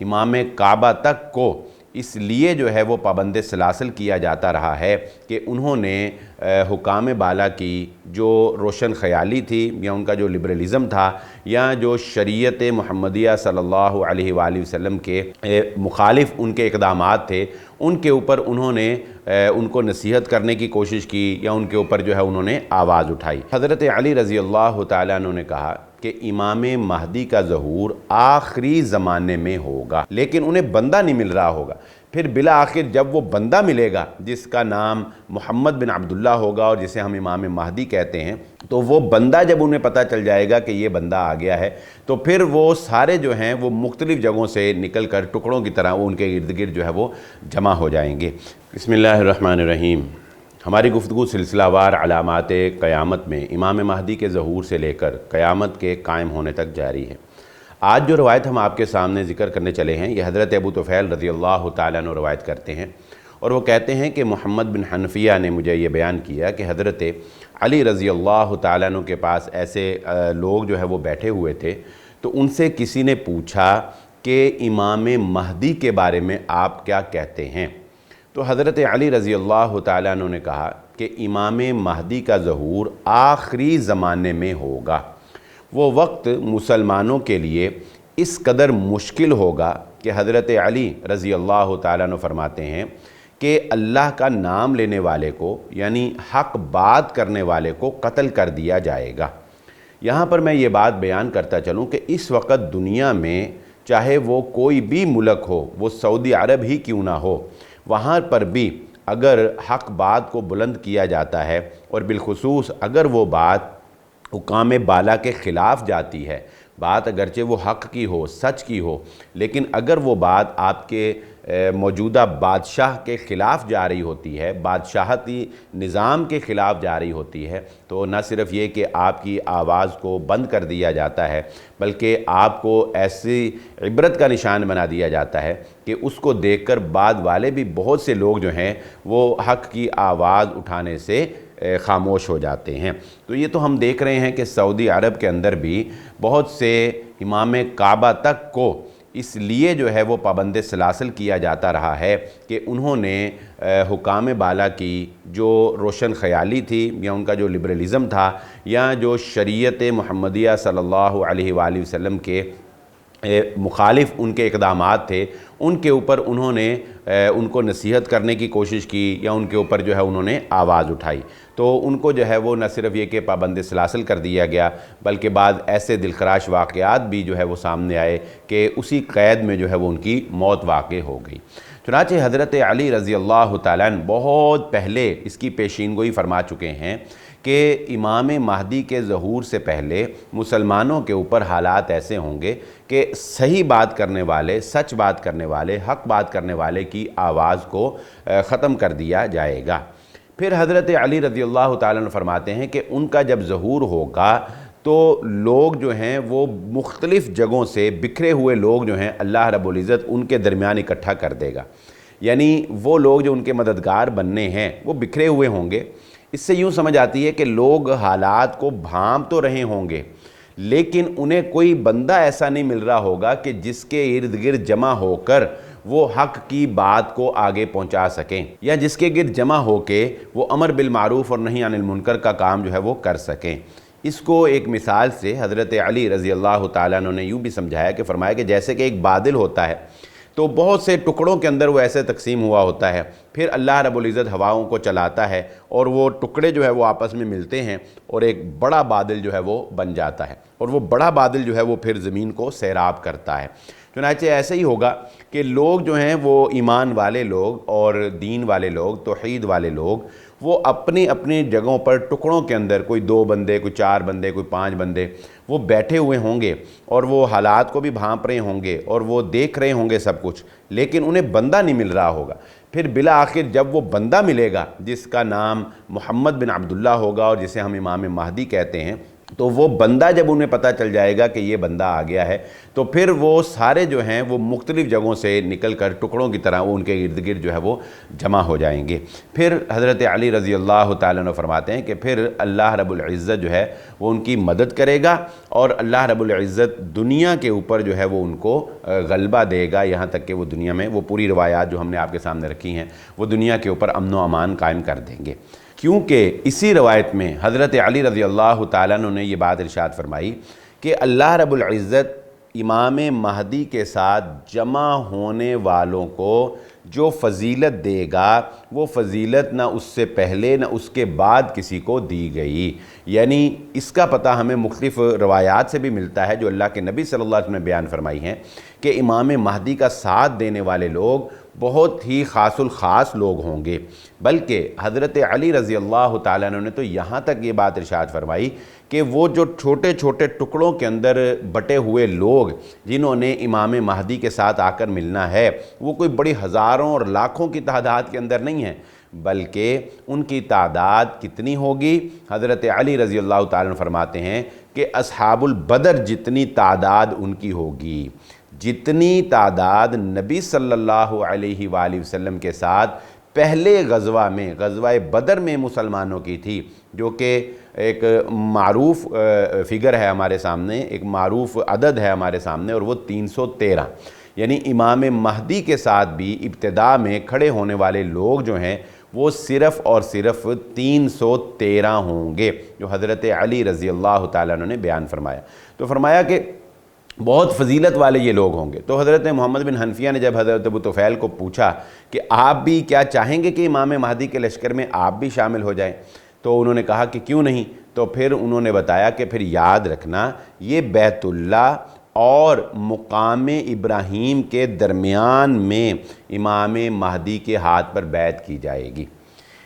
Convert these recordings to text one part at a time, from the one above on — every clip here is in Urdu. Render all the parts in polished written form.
امام کعبہ تک کو اس لیے جو ہے وہ پابند سلاسل کیا جاتا رہا ہے کہ انہوں نے حکام بالا کی جو روشن خیالی تھی یا ان کا جو لبرلزم تھا یا جو شریعت محمدیہ صلی اللہ علیہ وآلہ وسلم کے مخالف ان کے اقدامات تھے، ان کے اوپر انہوں نے ان کو نصیحت کرنے کی کوشش کی یا ان کے اوپر جو ہے انہوں نے آواز اٹھائی۔ حضرت علی رضی اللہ تعالیٰ عنہ نے کہا کہ امام مہدی کا ظہور آخری زمانے میں ہوگا، لیکن انہیں بندہ نہیں مل رہا ہوگا۔ پھر بالآخر جب وہ بندہ ملے گا جس کا نام محمد بن عبداللہ ہوگا اور جسے ہم امام مہدی کہتے ہیں، تو وہ بندہ جب انہیں پتہ چل جائے گا کہ یہ بندہ آ گیا ہے، تو پھر وہ سارے جو ہیں وہ مختلف جگہوں سے نکل کر ٹکڑوں کی طرح وہ ان کے ارد گرد جو ہے وہ جمع ہو جائیں گے۔ بسم اللہ الرحمن الرحیم۔ ہماری گفتگو سلسلہ وار علامات قیامت میں امام مہدی کے ظہور سے لے کر قیامت کے قائم ہونے تک جاری ہے۔ آج جو روایت ہم آپ کے سامنے ذکر کرنے چلے ہیں، یہ حضرت ابو طفیل رضی اللہ تعالیٰ عنہ روایت کرتے ہیں، اور وہ کہتے ہیں کہ محمد بن حنفیہ نے مجھے یہ بیان کیا کہ حضرت علی رضی اللہ تعالیٰ عنہ کے پاس ایسے لوگ جو ہے وہ بیٹھے ہوئے تھے، تو ان سے کسی نے پوچھا کہ امام مہدی کے بارے میں آپ کیا کہتے ہیں؟ تو حضرت علی رضی اللہ تعالیٰ عنہ نے کہا کہ امام مہدی کا ظہور آخری زمانے میں ہوگا۔ وہ وقت مسلمانوں کے لیے اس قدر مشکل ہوگا کہ حضرت علی رضی اللہ تعالیٰ عنہ فرماتے ہیں کہ اللہ کا نام لینے والے کو یعنی حق بات کرنے والے کو قتل کر دیا جائے گا۔ یہاں پر میں یہ بات بیان کرتا چلوں کہ اس وقت دنیا میں چاہے وہ کوئی بھی ملک ہو، وہ سعودی عرب ہی کیوں نہ ہو، وہاں پر بھی اگر حق بات کو بلند کیا جاتا ہے اور بالخصوص اگر وہ بات حکام بالا کے خلاف جاتی ہے، بات اگرچہ وہ حق کی ہو، سچ کی ہو، لیکن اگر وہ بات آپ کے موجودہ بادشاہ کے خلاف جا رہی ہوتی ہے، بادشاہتی نظام کے خلاف جا رہی ہوتی ہے، تو نہ صرف یہ کہ آپ کی آواز کو بند کر دیا جاتا ہے، بلکہ آپ کو ایسی عبرت کا نشان بنا دیا جاتا ہے کہ اس کو دیکھ کر بعد والے بھی بہت سے لوگ جو ہیں وہ حق کی آواز اٹھانے سے خاموش ہو جاتے ہیں۔ تو یہ تو ہم دیکھ رہے ہیں کہ سعودی عرب کے اندر بھی بہت سے امام کعبہ تک کو اس لیے جو ہے وہ پابند سلاسل کیا جاتا رہا ہے کہ انہوں نے حکام بالا کی جو روشن خیالی تھی یا ان کا جو لبرلزم تھا یا جو شریعت محمدیہ صلی اللہ علیہ وآلہ وسلم کے مخالف ان کے اقدامات تھے، ان کے اوپر انہوں نے ان کو نصیحت کرنے کی کوشش کی یا ان کے اوپر جو ہے انہوں نے آواز اٹھائی، تو ان کو جو ہے وہ نہ صرف یہ کہ پابند سلاسل کر دیا گیا، بلکہ بعد ایسے دلخراش واقعات بھی جو ہے وہ سامنے آئے کہ اسی قید میں جو ہے وہ ان کی موت واقع ہو گئی۔ چنانچہ حضرت علی رضی اللہ تعالیٰ عنہ بہت پہلے اس کی پیشین گوئی فرما چکے ہیں کہ امام مہدی کے ظہور سے پہلے مسلمانوں کے اوپر حالات ایسے ہوں گے کہ صحیح بات کرنے والے، سچ بات کرنے والے، حق بات کرنے والے کی آواز کو ختم کر دیا جائے گا۔ پھر حضرت علی رضی اللہ تعالیٰ عنہ فرماتے ہیں کہ ان کا جب ظہور ہوگا تو لوگ جو ہیں وہ مختلف جگہوں سے بکھرے ہوئے لوگ جو ہیں اللہ رب العزت ان کے درمیان اکٹھا کر دے گا، یعنی وہ لوگ جو ان کے مددگار بننے ہیں وہ بکھرے ہوئے ہوں گے۔ اس سے یوں سمجھ آتی ہے کہ لوگ حالات کو بھانپ تو رہے ہوں گے، لیکن انہیں کوئی بندہ ایسا نہیں مل رہا ہوگا کہ جس کے ارد گرد جمع ہو کر وہ حق کی بات کو آگے پہنچا سکیں، یا جس کے گرد جمع ہو کے وہ امر بالمعروف اور نہی عن المنکر کا کام جو ہے وہ کر سکیں۔ اس کو ایک مثال سے حضرت علی رضی اللہ تعالیٰ عنہ نے یوں بھی سمجھایا کہ فرمایا کہ جیسے کہ ایک بادل ہوتا ہے تو بہت سے ٹکڑوں کے اندر وہ ایسے تقسیم ہوا ہوتا ہے، پھر اللہ رب العزت ہواؤں کو چلاتا ہے اور وہ ٹکڑے جو ہے وہ آپس میں ملتے ہیں اور ایک بڑا بادل جو ہے وہ بن جاتا ہے، اور وہ بڑا بادل جو ہے وہ پھر زمین کو سیراب کرتا ہے۔ چنانچہ ایسے ہی ہوگا کہ لوگ جو ہیں وہ ایمان والے لوگ اور دین والے لوگ، توحید والے لوگ، وہ اپنی اپنی جگہوں پر ٹکڑوں کے اندر کوئی 2 بندے، کوئی 4 بندے، کوئی 5 بندے وہ بیٹھے ہوئے ہوں گے اور وہ حالات کو بھی بھانپ رہے ہوں گے اور وہ دیکھ رہے ہوں گے سب کچھ، لیکن انہیں بندہ نہیں مل رہا ہوگا۔ پھر بالآخر جب وہ بندہ ملے گا جس کا نام محمد بن عبداللہ ہوگا اور جسے ہم امام مہدی کہتے ہیں، تو وہ بندہ جب انہیں پتہ چل جائے گا کہ یہ بندہ آ گیا ہے تو پھر وہ سارے جو ہیں وہ مختلف جگہوں سے نکل کر ٹکڑوں کی طرح وہ ان کے ارد گرد جو ہے وہ جمع ہو جائیں گے۔ پھر حضرت علی رضی اللہ تعالیٰ عنہ فرماتے ہیں کہ پھر اللہ رب العزت جو ہے وہ ان کی مدد کرے گا، اور اللہ رب العزت دنیا کے اوپر جو ہے وہ ان کو غلبہ دے گا، یہاں تک کہ وہ دنیا میں وہ پوری روایات جو ہم نے آپ کے سامنے رکھی ہیں وہ دنیا کے اوپر امن و امان قائم کر دیں گے۔ کیونکہ اسی روایت میں حضرت علی رضی اللہ تعالیٰ عنہ نے یہ بات ارشاد فرمائی کہ اللہ رب العزت امام مہدی کے ساتھ جمع ہونے والوں کو جو فضیلت دے گا وہ فضیلت نہ اس سے پہلے نہ اس کے بعد کسی کو دی گئی۔ یعنی اس کا پتہ ہمیں مختلف روایات سے بھی ملتا ہے جو اللہ کے نبی صلی اللہ علیہ وسلم نے بیان فرمائی ہیں کہ امام مہدی کا ساتھ دینے والے لوگ بہت ہی خاص الخاص لوگ ہوں گے، بلکہ حضرت علی رضی اللہ تعالیٰ عنہ نے تو یہاں تک یہ بات ارشاد فرمائی کہ وہ جو چھوٹے چھوٹے ٹکڑوں کے اندر بٹے ہوئے لوگ جنہوں نے امام مہدی کے ساتھ آ کر ملنا ہے وہ کوئی بڑی ہزاروں اور لاکھوں کی تعداد کے اندر نہیں ہیں، بلکہ ان کی تعداد کتنی ہوگی؟ حضرت علی رضی اللہ تعالیٰ عنہ فرماتے ہیں کہ اصحاب البدر جتنی تعداد ان کی ہوگی، جتنی تعداد نبی صلی اللہ علیہ وآلہ وسلم کے ساتھ پہلے غزوہ میں غزوہ بدر میں مسلمانوں کی تھی، جو کہ ایک معروف فگر ہے ہمارے سامنے، ایک معروف عدد ہے ہمارے سامنے، اور وہ 313۔ یعنی امام مہدی کے ساتھ بھی ابتدا میں کھڑے ہونے والے لوگ جو ہیں وہ صرف اور صرف 313 ہوں گے، جو حضرت علی رضی اللہ تعالیٰ عنہ نے بیان فرمایا۔ تو فرمایا کہ بہت فضیلت والے یہ لوگ ہوں گے۔ تو حضرت محمد بن حنفیہ نے جب حضرت ابو طفیل کو پوچھا کہ آپ بھی کیا چاہیں گے کہ امام مہدی کے لشکر میں آپ بھی شامل ہو جائیں، تو انہوں نے کہا کہ کیوں نہیں۔ تو پھر انہوں نے بتایا کہ پھر یاد رکھنا یہ بیت اللہ اور مقام ابراہیم کے درمیان میں امام مہدی کے ہاتھ پر بیعت کی جائے گی۔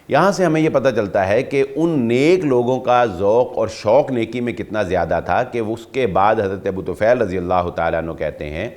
یہاں سے ہمیں یہ پتہ چلتا ہے کہ ان نیک لوگوں کا ذوق اور شوق نیکی میں کتنا زیادہ تھا کہ اس کے بعد حضرت ابو طفیل رضی اللہ تعالیٰ عنہ کہتے ہیں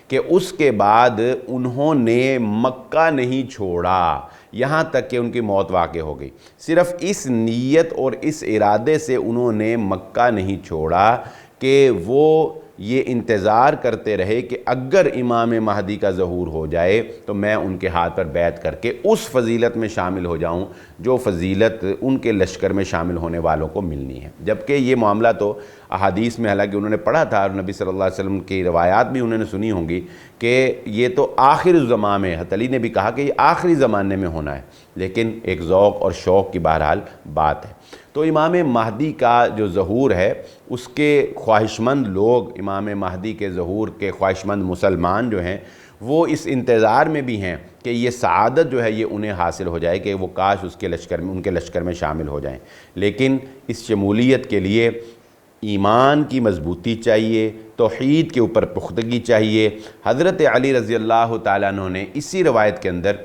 کہ اس کے بعد انہوں نے مکہ نہیں چھوڑا یہاں تک کہ ان کی موت واقع ہو گئی۔ صرف اس نیت اور اس ارادے سے انہوں نے مکہ نہیں چھوڑا کہ وہ یہ انتظار کرتے رہے کہ اگر امام مہدی کا ظہور ہو جائے تو میں ان کے ہاتھ پر بیعت کر کے اس فضیلت میں شامل ہو جاؤں جو فضیلت ان کے لشکر میں شامل ہونے والوں کو ملنی ہے۔ جبکہ یہ معاملہ تو احادیث میں حالانکہ انہوں نے پڑھا تھا اور نبی صلی اللہ علیہ وسلم کی روایات بھی انہوں نے سنی ہوں گی کہ یہ تو آخر زمان میں، حضرت علی نے بھی کہا کہ یہ آخری زمانے میں ہونا ہے، لیکن ایک ذوق اور شوق کی بہرحال بات ہے۔ تو امام مہدی کا جو ظہور ہے اس کے خواہشمند لوگ، امام مہدی کے ظہور کے خواہشمند مسلمان جو ہیں وہ اس انتظار میں بھی ہیں کہ یہ سعادت جو ہے یہ انہیں حاصل ہو جائے کہ وہ کاش اس کے لشکر میں، ان کے لشکر میں شامل ہو جائیں۔ لیکن اس شمولیت کے لیے ایمان کی مضبوطی چاہیے، توحید کے اوپر پختگی چاہیے۔ حضرت علی رضی اللہ تعالیٰ عنہ نے اسی روایت کے اندر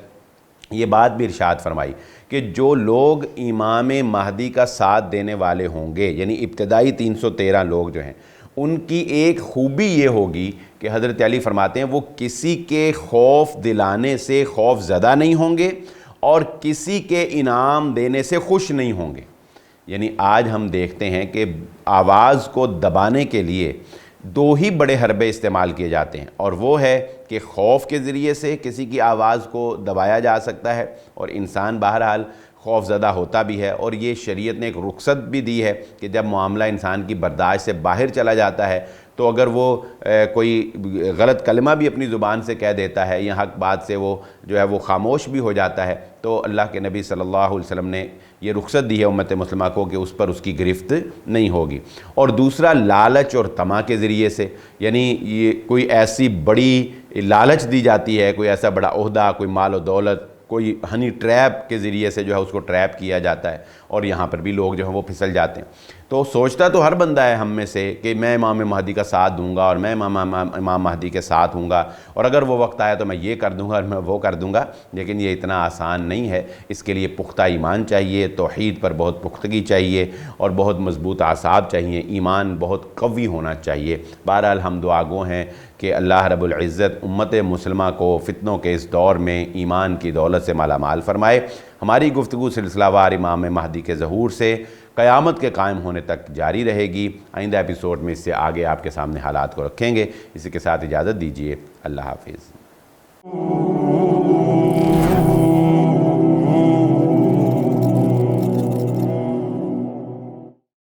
یہ بات بھی ارشاد فرمائی کہ جو لوگ امام مہدی کا ساتھ دینے والے ہوں گے، یعنی ابتدائی 313 لوگ جو ہیں، ان کی ایک خوبی یہ ہوگی کہ حضرت علی فرماتے ہیں وہ کسی کے خوف دلانے سے خوف زدہ نہیں ہوں گے اور کسی کے انعام دینے سے خوش نہیں ہوں گے۔ یعنی آج ہم دیکھتے ہیں کہ آواز کو دبانے کے لیے دو ہی بڑے حربے استعمال کیے جاتے ہیں، اور وہ ہے کہ خوف کے ذریعے سے کسی کی آواز کو دبایا جا سکتا ہے اور انسان بہرحال خوف زدہ ہوتا بھی ہے، اور یہ شریعت نے ایک رخصت بھی دی ہے کہ جب معاملہ انسان کی برداشت سے باہر چلا جاتا ہے تو اگر وہ کوئی غلط کلمہ بھی اپنی زبان سے کہہ دیتا ہے یا حق بات سے وہ جو ہے وہ خاموش بھی ہو جاتا ہے تو اللہ کے نبی صلی اللہ علیہ وسلم نے یہ رخصت دی ہے امت مسلمہ کو کہ اس پر اس کی گرفت نہیں ہوگی۔ اور دوسرا لالچ اور طمع کے ذریعے سے، یعنی یہ کوئی ایسی بڑی لالچ دی جاتی ہے، کوئی ایسا بڑا عہدہ، کوئی مال و دولت، کوئی ہنی ٹریپ کے ذریعے سے جو ہے اس کو ٹریپ کیا جاتا ہے، اور یہاں پر بھی لوگ جو ہیں وہ پھسل جاتے ہیں۔ تو سوچتا تو ہر بندہ ہے ہم میں سے کہ میں امام مہدی کا ساتھ دوں گا اور میں امام مہدی کے ساتھ ہوں گا، اور اگر وہ وقت آیا تو میں یہ کر دوں گا اور میں وہ کر دوں گا، لیکن یہ اتنا آسان نہیں ہے۔ اس کے لیے پختہ ایمان چاہیے، توحید پر بہت پختگی چاہیے اور بہت مضبوط اعصاب چاہیے، ایمان بہت قوی ہونا چاہیے۔ بہرحال ہم دعا گو ہیں کہ اللہ رب العزت امت مسلمہ کو فتنوں کے اس دور میں ایمان کی دولت سے مالا مال فرمائے۔ ہماری گفتگو سلسلہ وار امام مہدی کے ظہور سے قیامت کے قائم ہونے تک جاری رہے گی۔ آئندہ ایپیسوڈ میں اس سے آگے آپ کے سامنے حالات کو رکھیں گے۔ اسی کے ساتھ اجازت دیجیے، اللہ حافظ۔